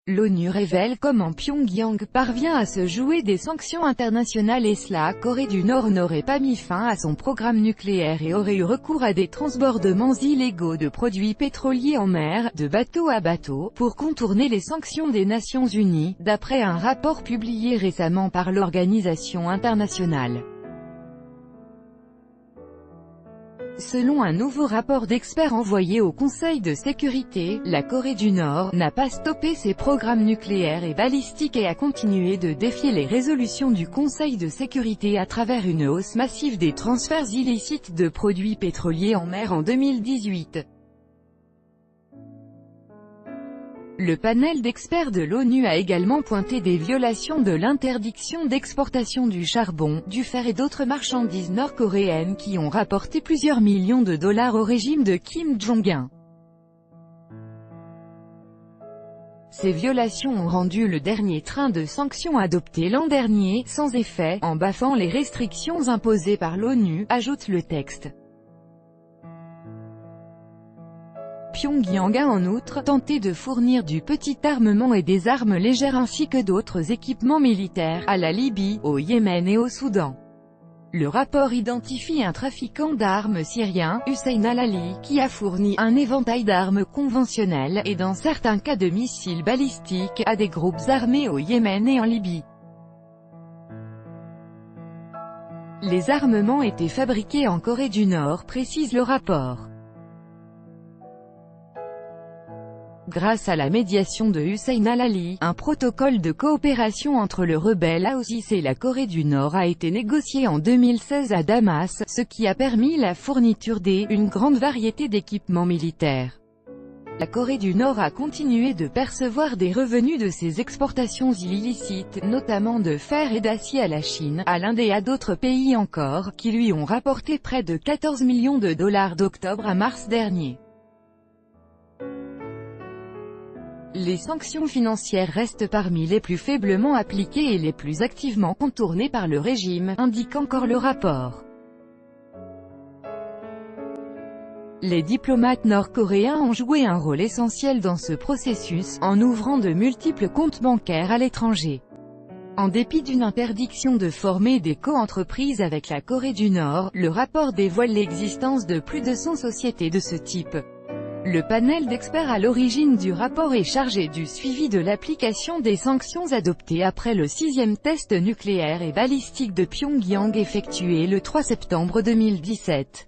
L'ONU révèle comment Pyongyang parvient à se jouer des sanctions internationales et la Corée du Nord n'aurait pas mis fin à son programme nucléaire et aurait eu recours à des transbordements illégaux de produits pétroliers en mer, de bateau à bateau, pour contourner les sanctions des Nations Unies, d'après un rapport publié récemment par l'organisation internationale. Selon un nouveau rapport d'experts envoyé au Conseil de sécurité, la Corée du Nord n'a pas stoppé ses programmes nucléaires et balistiques et a continué de défier les résolutions du Conseil de sécurité à travers une hausse massive des transferts illicites de produits pétroliers en mer en 2018. Le panel d'experts de l'ONU a également pointé des violations de l'interdiction d'exportation du charbon, du fer et d'autres marchandises nord-coréennes qui ont rapporté plusieurs millions de dollars au régime de Kim Jong-un. Ces violations ont rendu le dernier train de sanctions adopté l'an dernier sans effet, en bafouant les restrictions imposées par l'ONU, ajoute le texte. Pyongyang a en outre tenté de fournir du petit armement et des armes légères ainsi que d'autres équipements militaires, à la Libye, au Yémen et au Soudan. Le rapport identifie un trafiquant d'armes syrien, Hussein al-Ali, qui a fourni un éventail d'armes conventionnelles, et dans certains cas de missiles balistiques, à des groupes armés au Yémen et en Libye. Les armements étaient fabriqués en Corée du Nord, précise le rapport. Grâce à la médiation de Hussein al-Ali, un protocole de coopération entre le rebelle Houthis et la Corée du Nord a été négocié en 2016 à Damas, ce qui a permis la fourniture d'une grande variété d'équipements militaires. La Corée du Nord a continué de percevoir des revenus de ses exportations illicites, notamment de fer et d'acier à la Chine, à l'Inde et à d'autres pays encore, qui lui ont rapporté près de 14 millions de dollars d'octobre à mars dernier. Les sanctions financières restent parmi les plus faiblement appliquées et les plus activement contournées par le régime, indique encore le rapport. Les diplomates nord-coréens ont joué un rôle essentiel dans ce processus, en ouvrant de multiples comptes bancaires à l'étranger. En dépit d'une interdiction de former des co-entreprises avec la Corée du Nord, le rapport dévoile l'existence de plus de 100 sociétés de ce type. Le panel d'experts à l'origine du rapport est chargé du suivi de l'application des sanctions adoptées après le 6e test nucléaire et balistique de Pyongyang effectué le 3 septembre 2017.